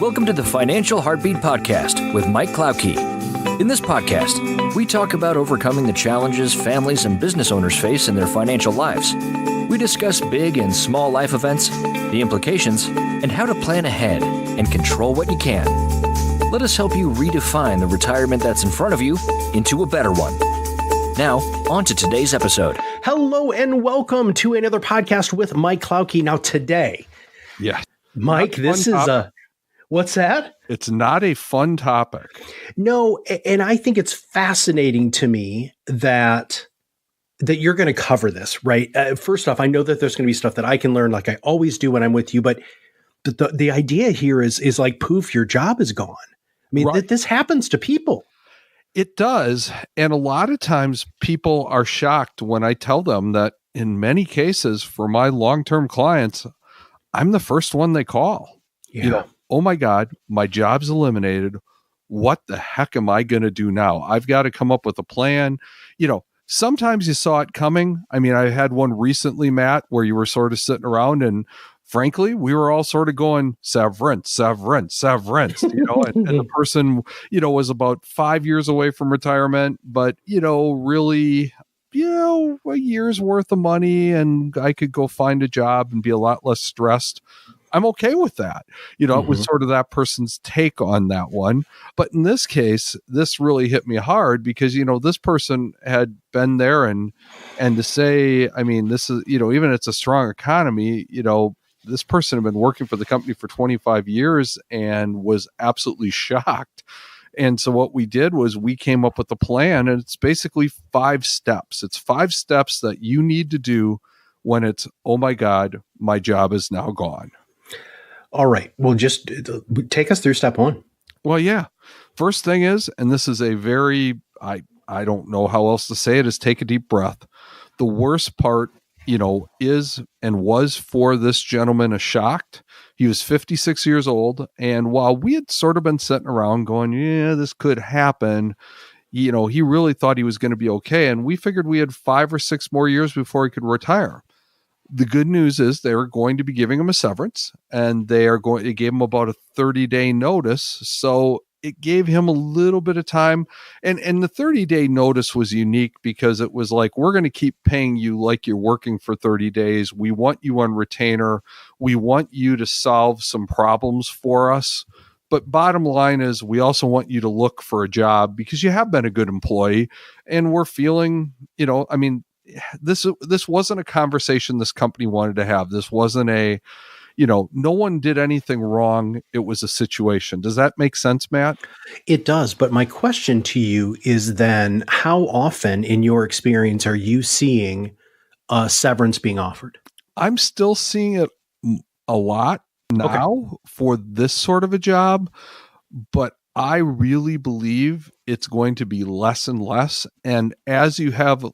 Welcome to the Financial Heartbeat Podcast with Mike Klauke. In this podcast, we talk about overcoming the challenges families and business owners face in their financial lives. We discuss big and small life events, the implications, and how to plan ahead and control what you can. Let us help you redefine the retirement that's in front of you into a better one. Now, on to today's episode. Hello and welcome to another podcast with Mike Klauke. Now today, Mike, this is what's that? It's not a fun topic. No, and I think it's fascinating to me that you're going to cover this, right? First off, I know that there's going to be stuff that I can learn like I always do when I'm with you, but the idea here is like, poof, your job is gone. I mean, Right. this happens to people. It does. And a lot of times people are shocked when I tell them that in many cases for my long-term clients, I'm the first one they call. Yeah. Oh my God, my job's eliminated. What the heck am I going to do now? I've got to come up with a plan. Sometimes you saw it coming. I mean, I had one recently, Matt, where you were sort of sitting around and frankly, we were all sort of going severance, and the person, was about 5 years away from retirement, but, really, a year's worth of money and I could go find a job and be a lot less stressed. I'm okay with that. It was sort of that person's take on that one. But in this case, this really hit me hard because, this person had been there and to say, I mean, this is, even it's a strong economy, this person had been working for the company for 25 years and was absolutely shocked. And so what we did was we came up with a plan, and it's basically 5 steps. It's 5 steps that you need to do when it's, oh my God, my job is now gone. All right. Well, just take us through step 1. Well, yeah. First thing is, and this is a very, I don't know how else to say it, is take a deep breath. The worst part, is and was for this gentleman a shock. He was 56 years old. And while we had sort of been sitting around going, yeah, this could happen, he really thought he was going to be okay. And we figured we had 5 or 6 more years before he could retire. The good news is they're going to be giving him a severance, and it gave him about a 30-day notice. So it gave him a little bit of time. And the 30-day notice was unique because it was like, we're going to keep paying you like you're working for 30 days. We want you on retainer. We want you to solve some problems for us. But bottom line is we also want you to look for a job because you have been a good employee. And we're feeling, this wasn't a conversation this company wanted to have. This wasn't no one did anything wrong. It was a situation. Does that make sense, Matt? It does. But my question to you is then, how often in your experience are you seeing severance being offered? I'm still seeing it a lot now for this sort of a job, but I really believe it's going to be less and less. And as you have,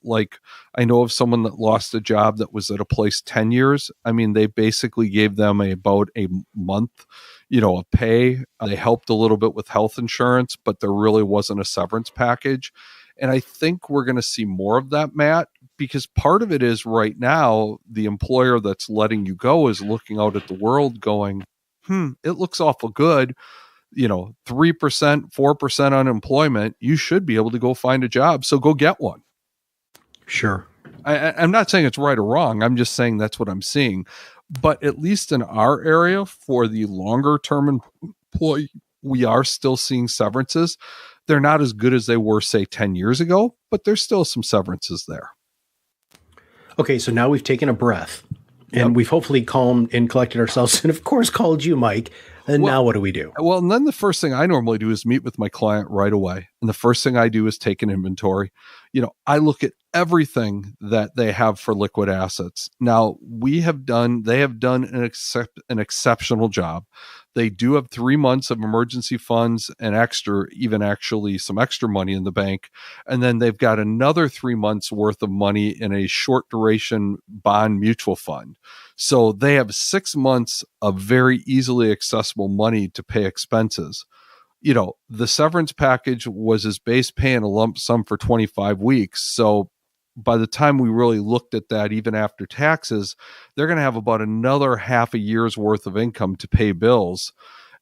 I know of someone that lost a job that was at a place 10 years. I mean, they basically gave them about a month, of pay. They helped a little bit with health insurance, but there really wasn't a severance package. And I think we're going to see more of that, Matt, because part of it is right now, the employer that's letting you go is looking out at the world going, it looks awful good. 3%, 4% unemployment, you should be able to go find a job. So go get one. Sure. I'm not saying it's right or wrong. I'm just saying that's what I'm seeing. But at least in our area for the longer term employee, we are still seeing severances. They're not as good as they were, say, 10 years ago, but there's still some severances there. Okay. So now we've taken a breath and we've hopefully calmed and collected ourselves and of course called you, Mike. And now what do we do? Well, and then the first thing I normally do is meet with my client right away. And the first thing I do is take an inventory. I look at everything that they have for liquid assets. Now, they have done an exceptional job. They do have 3 months of emergency funds and actually some extra money in the bank. And then they've got another 3 months worth of money in a short duration bond mutual fund. So they have 6 months of very easily accessible money to pay expenses. The severance package was his base pay and a lump sum for 25 weeks. So by the time we really looked at that, even after taxes, they're going to have about another half a year's worth of income to pay bills.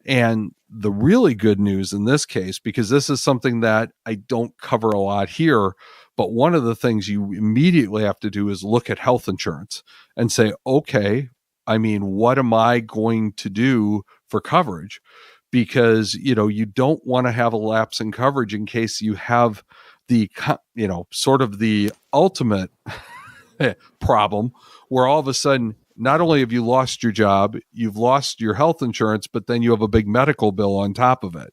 And the really good news in this case, because this is something that I don't cover a lot here, but one of the things you immediately have to do is look at health insurance and say, okay, I mean, what am I going to do for coverage? Because, you don't want to have a lapse in coverage in case you have the, sort of the ultimate problem where all of a sudden, not only have you lost your job, you've lost your health insurance, but then you have a big medical bill on top of it.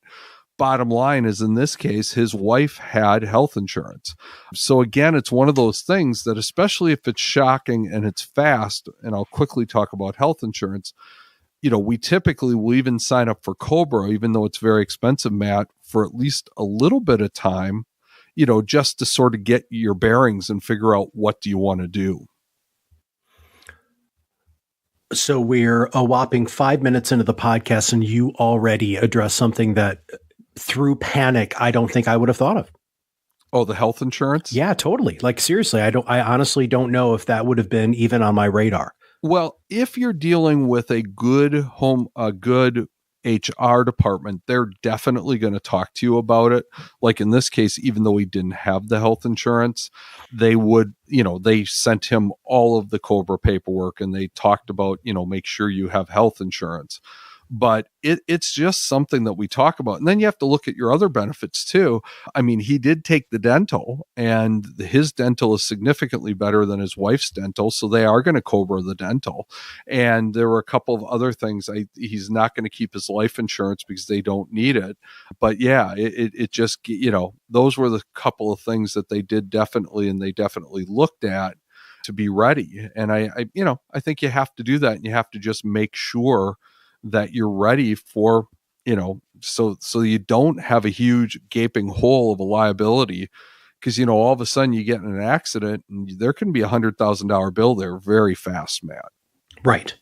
Bottom line is, in this case, his wife had health insurance. So again, it's one of those things that, especially if it's shocking and it's fast, and I'll quickly talk about health insurance, we typically will even sign up for COBRA, even though it's very expensive, Matt, for at least a little bit of time, just to sort of get your bearings and figure out what do you want to do. So we're a whopping 5 minutes into the podcast, and you already addressed something that through panic, I don't think I would have thought of. Oh, the health insurance? Yeah, totally. Like, seriously, I honestly don't know if that would have been even on my radar. Well, if you're dealing with a good HR department, they're definitely going to talk to you about it. Like in this case, even though he didn't have the health insurance, they would, they sent him all of the COBRA paperwork and they talked about, make sure you have health insurance. But it's just something that we talk about. And then you have to look at your other benefits too. I mean, he did take the dental, and his dental is significantly better than his wife's dental. So they are going to COBRA the dental. And there were a couple of other things. He's not going to keep his life insurance because they don't need it. But yeah, it just, those were the couple of things that they did definitely looked at to be ready. And I think you have to do that, and you have to just make sure that you're ready for, so you don't have a huge gaping hole of a liability, because, all of a sudden you get in an accident and there can be $100,000 bill there very fast, Matt. Right.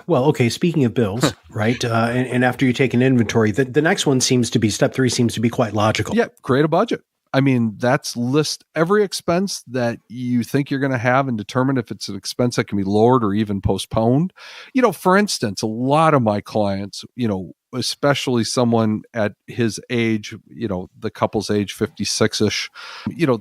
Well, okay. Speaking of bills, right. And after you take an inventory, the next one step 3 seems to be quite logical. Yeah. Create a budget. I mean, that's list every expense that you think you're going to have and determine if it's an expense that can be lowered or even postponed. For instance, a lot of my clients, especially someone at his age, the couple's age 56-ish,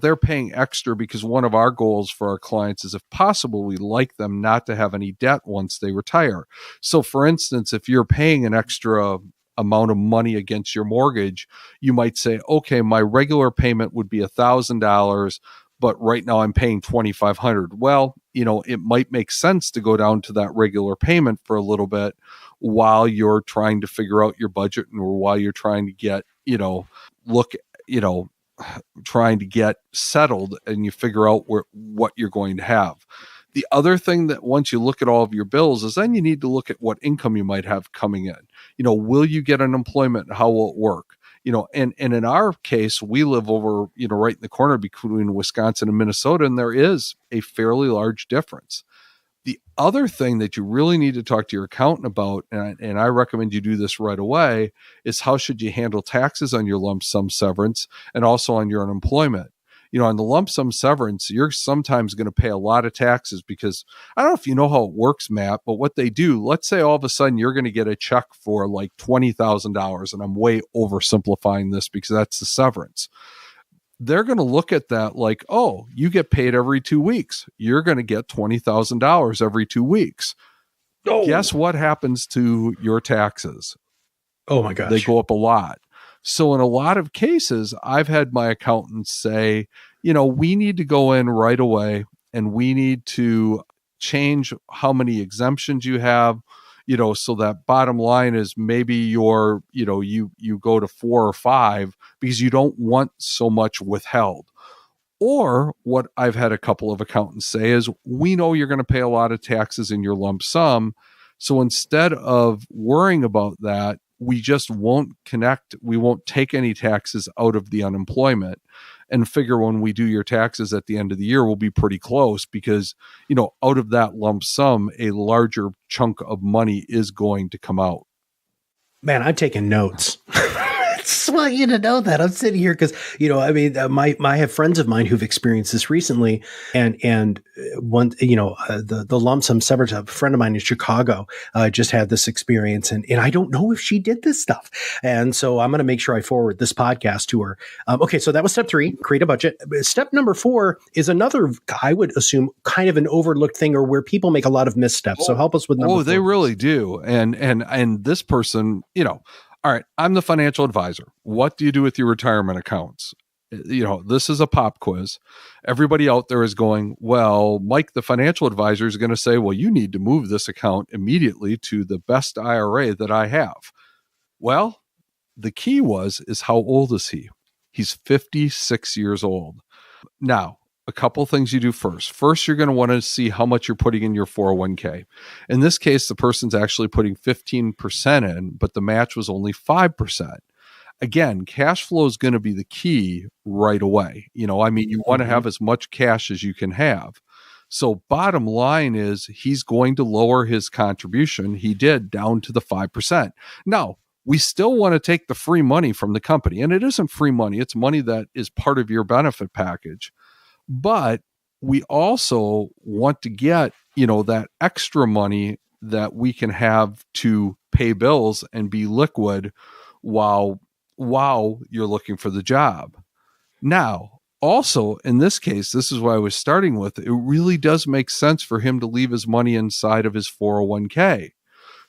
they're paying extra because one of our goals for our clients is, if possible, we like them not to have any debt once they retire. So for instance, if you're paying an extra amount of money against your mortgage, you might say, okay, my regular payment would be $1,000, but right now I'm paying $2,500. Well, it might make sense to go down to that regular payment for a little bit while you're trying to figure out your budget, or while you're trying to get, trying to get settled and you figure out what you're going to have. The other thing that, once you look at all of your bills, is then you need to look at what income you might have coming in. Will you get unemployment? How will it work? And in our case, we live over, right in the corner between Wisconsin and Minnesota, and there is a fairly large difference. The other thing that you really need to talk to your accountant about, and I recommend you do this right away, is how should you handle taxes on your lump sum severance and also on your unemployment. On the lump sum severance, you're sometimes going to pay a lot of taxes because, I don't know if you know how it works, Matt, but what they do, let's say all of a sudden you're going to get a check for like $20,000, and I'm way oversimplifying this because that's the severance. They're going to look at that like, oh, you get paid every 2 weeks. You're going to get $20,000 every 2 weeks. Oh. Guess what happens to your taxes? Oh my gosh. They go up a lot. So in a lot of cases, I've had my accountants say, we need to go in right away and we need to change how many exemptions you have, so that bottom line is maybe you go to 4 or 5 because you don't want so much withheld. Or what I've had a couple of accountants say is, we know you're going to pay a lot of taxes in your lump sum. So instead of worrying about that, we just won't take any taxes out of the unemployment, and figure when we do your taxes at the end of the year, we'll be pretty close because, out of that lump sum, a larger chunk of money is going to come out. Man, I'm taking notes. just want you to know that I'm sitting here because, I mean, I have friends of mine who've experienced this recently, and one, the lump sum severance. A friend of mine in Chicago just had this experience, and I don't know if she did this stuff, and so I'm going to make sure I forward this podcast to her. Okay, so that was step 3: create a budget. Step number 4 is another, I would assume, kind of an overlooked thing, or where people make a lot of missteps. So help us with number 4. They really do, and this person, all right, I'm the financial advisor. What do you do with your retirement accounts? This is a pop quiz. Everybody out there is going, well, Mike, the financial advisor, is going to say, well, you need to move this account immediately to the best IRA that I have. Well, the key is how old is he? He's 56 years old. Now, a couple things you do first. First, you're going to want to see how much you're putting in your 401k. In this case, the person's actually putting 15% in, but the match was only 5%. Again, cash flow is going to be the key right away. You want to have as much cash as you can have. So bottom line is he's going to lower his contribution. He did, down to the 5%. Now, we still want to take the free money from the company, and it isn't free money. It's money that is part of your benefit package. But we also want to get, that extra money that we can have to pay bills and be liquid while you're looking for the job. Now, also, in this case, this is what I was starting with. It really does make sense for him to leave his money inside of his 401k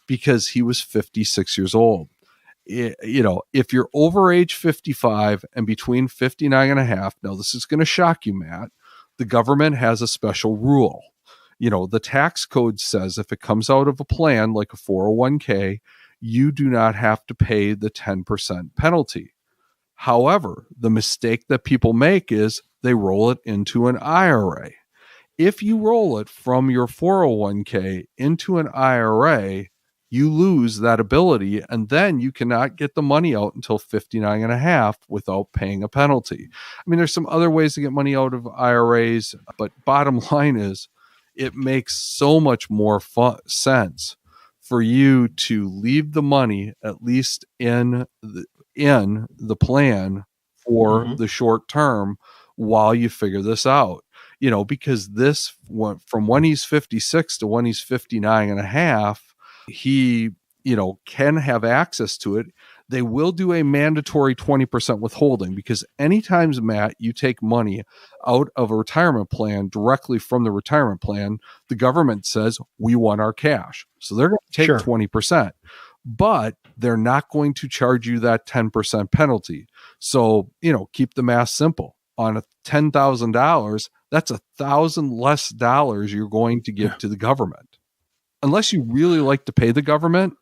because he was 56 years old. If you're over age 55 and between 59 and a half, now this is going to shock you, Matt, the government has a special rule. The tax code says if it comes out of a plan like a 401k, you do not have to pay the 10% penalty. However, the mistake that people make is they roll it into an IRA. If you roll it from your 401k into an IRA, you lose that ability, and then you cannot get the money out until 59 and a half without paying a penalty. I mean, there's some other ways to get money out of IRAs, but bottom line is it makes so much more sense for you to leave the money at least in the plan for the short term while you figure this out. Because this went from when he's 56 to when he's 59 and a half, he, can have access to it. They will do a mandatory 20% withholding because anytime, Matt, you take money out of a retirement plan directly from the retirement plan, the government says, we want our cash. So they're going to take 20%, but they're not going to charge you that 10% penalty. So, keep the math simple. On $10,000, that's $1,000 less dollars you're going to give to the government. Unless you really like to pay the government,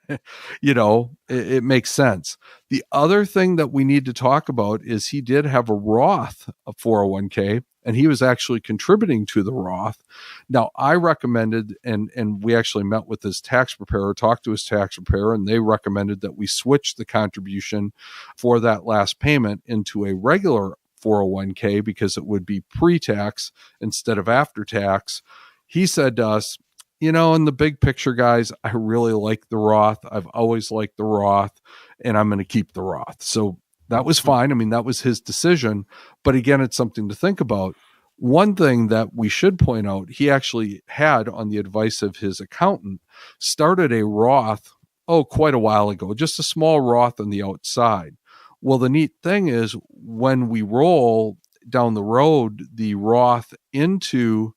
it makes sense. The other thing that we need to talk about is he did have a Roth, a 401k, and he was actually contributing to the Roth. Now, I recommended, and we actually met with his tax preparer, talked to his tax preparer, and they recommended that we switch the contribution for that last payment into a regular 401k because it would be pre-tax instead of after tax. He said to us, in the big picture, guys, I really like the Roth. I've always liked the Roth, and I'm going to keep the Roth. So that was fine. I mean, that was his decision. But again, it's something to think about. One thing that we should point out, he actually had, on the advice of his accountant, started a Roth, quite a while ago, just a small Roth on the outside. Well, the neat thing is when we roll down the road, the Roth into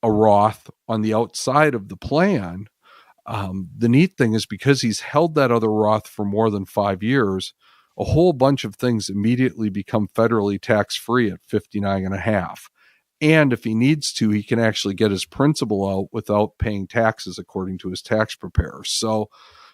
a Roth on the outside of the plan, the neat thing is because he's held that other Roth for more than 5 years, a whole bunch of things immediately become federally tax-free at 59 and a half. And if he needs to, he can actually get his principal out without paying taxes according to his tax preparer. So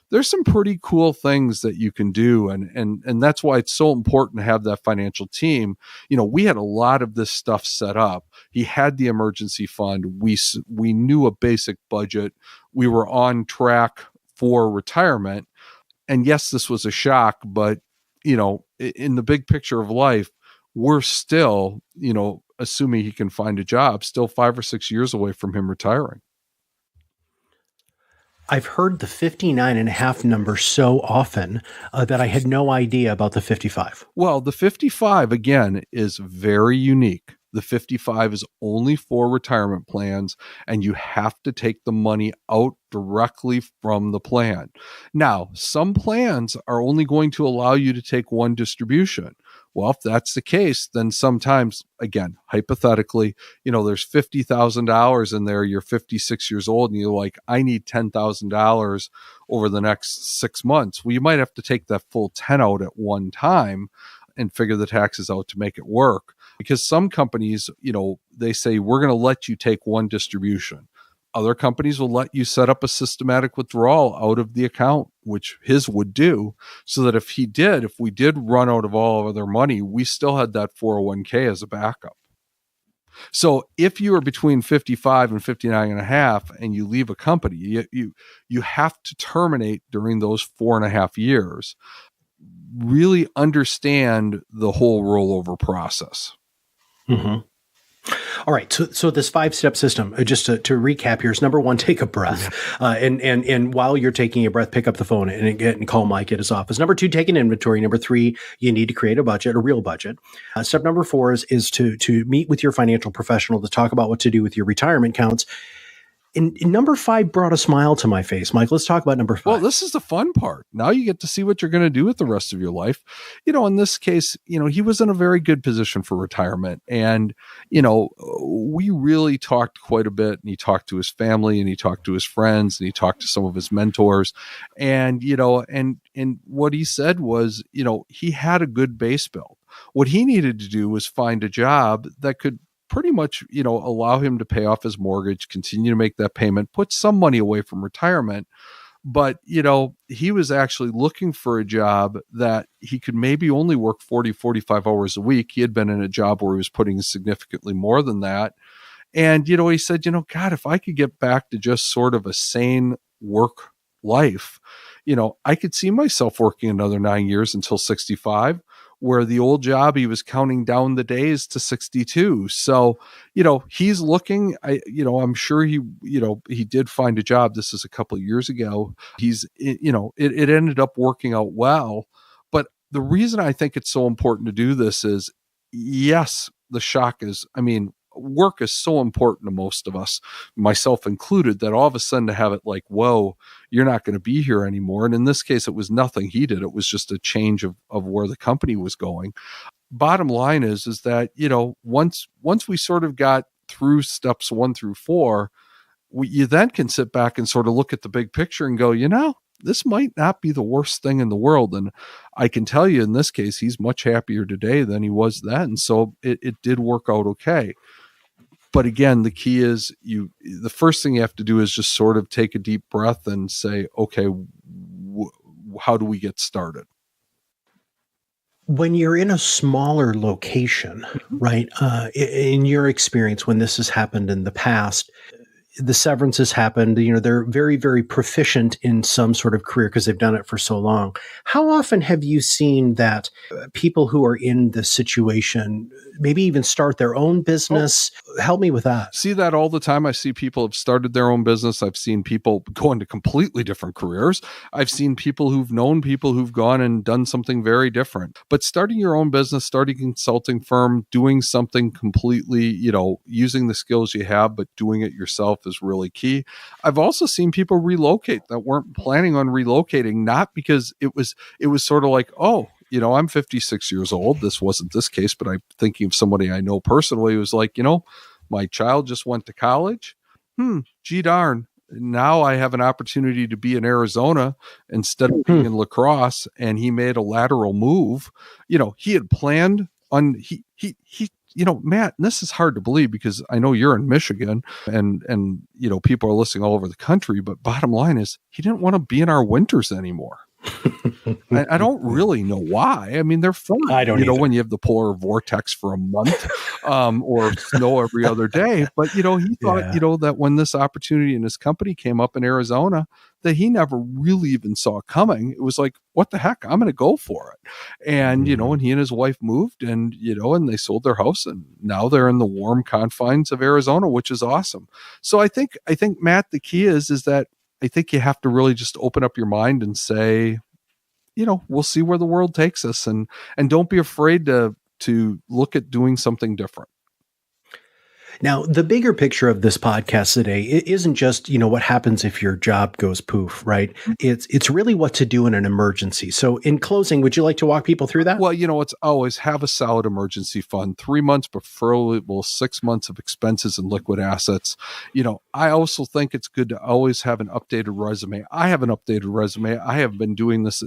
there's some pretty cool things that you can do. And that's why it's so important to have that financial team. We had a lot of this stuff set up. He had the emergency fund. We knew a basic budget. We were on track for retirement. And yes, this was a shock, but, in the big picture of life, we're still, assuming he can find a job, still 5 or 6 years away from him retiring. I've heard the 59 and a half number so often that I had no idea about the 55. Well, the 55, again, is very unique. The 55 is only for retirement plans, and you have to take the money out directly from the plan. Now, some plans are only going to allow you to take one distribution. Well, if that's the case, then sometimes, again, hypothetically, there's $50,000 in there. You're 56 years old and you're like, I need $10,000 over the next 6 months. Well, you might have to take that full 10 out at one time and figure the taxes out to make it work. Because some companies, they say, we're going to let you take one distribution. Other companies will let you set up a systematic withdrawal out of the account, which his would do, so that if we did run out of all of their money, we still had that 401k as a backup. So if you are between 55 and 59 and a half and you leave a company, you have to terminate during those 4.5 years. Really understand the whole rollover process. Mm-hmm. All right. So this 5-step system, just to recap here, is number one, take a breath. And while you're taking a breath, pick up the phone and call Mike at his office. Number 2, take an inventory. Number 3, you need to create a budget, a real budget. Step number 4 is to meet with your financial professional to talk about what to do with your retirement accounts. And number 5 brought a smile to my face. Mike, let's talk about number 5. Well, this is the fun part. Now you get to see what you're going to do with the rest of your life. In this case, he was in a very good position for retirement. And, we really talked quite a bit, and he talked to his family and he talked to his friends and he talked to some of his mentors. And, and what he said was, he had a good base build. What he needed to do was find a job that could pretty much, allow him to pay off his mortgage, continue to make that payment, put some money away from retirement. But, he was actually looking for a job that he could maybe only work 40, 45 hours a week. He had been in a job where he was putting significantly more than that. And, he said, God, if I could get back to just sort of a sane work life, I could see myself working another 9 years until 65. Where the old job, he was counting down the days to 62. So, he's looking, I'm sure he did find a job. This is a couple of years ago. It ended up working out well. But the reason I think it's so important to do this is, yes, the shock is, work is so important to most of us, myself included, that all of a sudden to have it like, whoa, you're not going to be here anymore. And in this case, it was nothing he did. It was just a change of where the company was going. Bottom line is that, once we sort of got through steps 1 through 4, you then can sit back and sort of look at the big picture and go, this might not be the worst thing in the world. And I can tell you in this case, he's much happier today than he was then. So it did work out okay. But again, the key is the first thing you have to do is just sort of take a deep breath and say, okay, how do we get started? When you're in a smaller location, right, in your experience, when this has happened in the past, the severance has happened, they're very, very proficient in some sort of career because they've done it for so long. How often have you seen that people who are in this situation maybe even start their own business? Help me with that. See that all the time. I see people have started their own business. I've seen people go into completely different careers. I've seen people who've known people who've gone and done something very different. But starting your own business, starting a consulting firm, doing something completely, using the skills you have, but doing it yourself is really key. I've also seen people relocate that weren't planning on relocating, not because it was sort of like, oh, I'm 56 years old. This wasn't this case, but I'm thinking of somebody I know personally who was like, my child just went to college. Gee darn. Now I have an opportunity to be in Arizona instead of being in La Crosse. And he made a lateral move. He had planned on, Matt, and this is hard to believe because I know you're in Michigan and people are listening all over the country, but bottom line is he didn't want to be in our winters anymore. I don't really know why. They're fun. I don't either. When you have the polar vortex for a month or snow every other day. But, he thought, that when this opportunity in his company came up in Arizona, that he never really even saw coming. It was like, what the heck? I'm going to go for it. And, and he and his wife moved and, and they sold their house and now they're in the warm confines of Arizona, which is awesome. So I think, Matt, the key is that I think you have to really just open up your mind and say, we'll see where the world takes us, and don't be afraid to look at doing something different. Now, the bigger picture of this podcast today isn't just, what happens if your job goes poof, right? It's really what to do in an emergency. So in closing, would you like to walk people through that? Well, it's always have a solid emergency fund, 3 months, preferably 6 months of expenses and liquid assets. I also think it's good to always have an updated resume. I have an updated resume. I have been doing this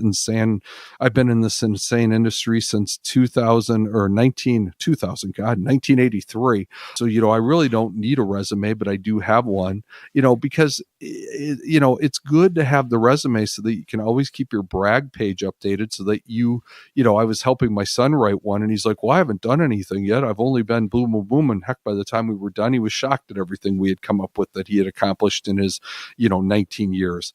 I've been in this insane industry since 1983. So, I really don't need a resume, but I do have one, because, it's good to have the resume so that you can always keep your brag page updated so that I was helping my son write one, and he's like, well, I haven't done anything yet. I've only been boom, boom, boom. And heck, by the time we were done, he was shocked at everything we had come up with that he had accomplished in his, 19 years.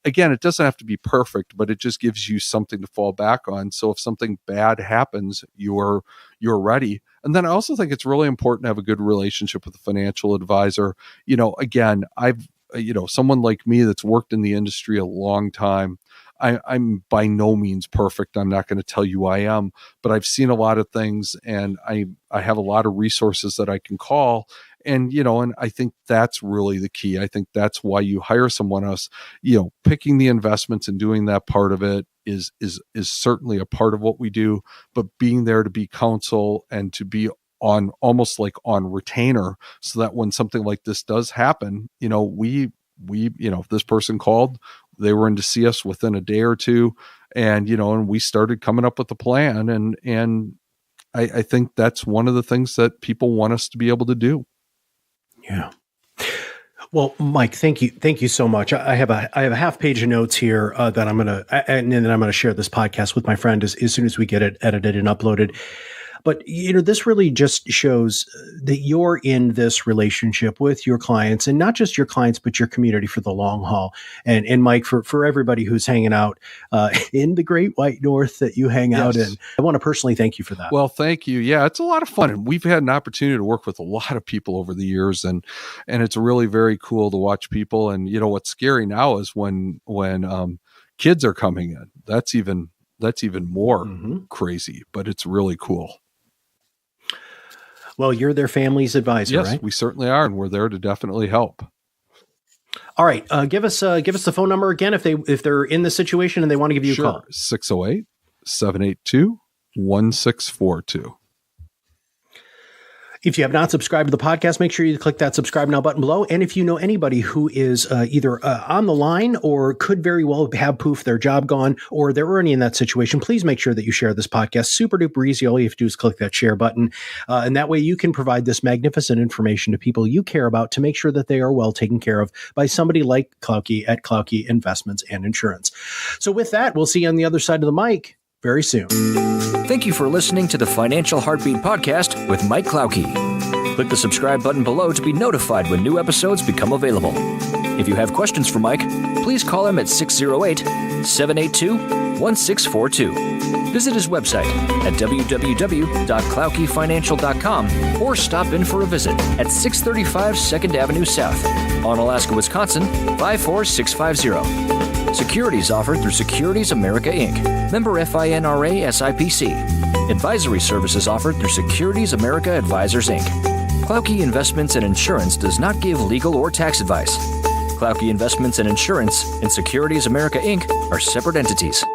Again, it doesn't have to be perfect, but it just gives you something to fall back on. So if something bad happens, you're ready. And then I also think it's really important to have a good relationship with a financial advisor. Again, I've, someone like me that's worked in the industry a long time, I'm by no means perfect. I'm not going to tell you I am, but I've seen a lot of things, and I have a lot of resources that I can call. And, and I think that's really the key. I think that's why you hire someone else. Picking the investments and doing that part of it is certainly a part of what we do, but being there to be counsel and to be on almost like on retainer, so that when something like this does happen, we if this person called, they were in to see us within a day or two, and and we started coming up with a plan, and I think that's one of the things that people want us to be able to do. Yeah. Well, Mike, thank you so much. I have a half page of notes here that I'm gonna share this podcast with my friend as soon as we get it edited and uploaded. But, this really just shows that you're in this relationship with your clients, and not just your clients, but your community for the long haul. And Mike, for everybody who's hanging out in the Great White North that you hang out in, I want to personally thank you for that. Well, thank you. Yeah, it's a lot of fun. And we've had an opportunity to work with a lot of people over the years, and it's really very cool to watch people. And, what's scary now is when kids are coming in. That's even more crazy, but it's really cool. Well, you're their family's advisor, yes, right? We certainly are, and we're there to definitely help. All right, give us the phone number again if they're in the situation and they want to give you a call. 608-782-1642. If you have not subscribed to the podcast, make sure you click that subscribe now button below. And if you know anybody who is either on the line or could very well have poof, their job gone, or they're already in that situation, please make sure that you share this podcast. Super duper easy. All you have to do is click that share button. And that way you can provide this magnificent information to people you care about to make sure that they are well taken care of by somebody like Klauke at Klauke Investments and Insurance. So with that, we'll see you on the other side of the mic very soon. Thank you for listening to the Financial Heartbeat Podcast with Mike Klauke. Click the subscribe button below to be notified when new episodes become available. If you have questions for Mike, please call him at 608-782-1642. Visit his website at www.klaukefinancial.com or stop in for a visit at 635 2nd Avenue South, Onalaska, Wisconsin, 54650. Securities offered through Securities America Inc., member FINRA SIPC. Advisory services offered through Securities America Advisors Inc. Klauke Investments and Insurance does not give legal or tax advice. Klauke Investments and Insurance and Securities America Inc. are separate entities.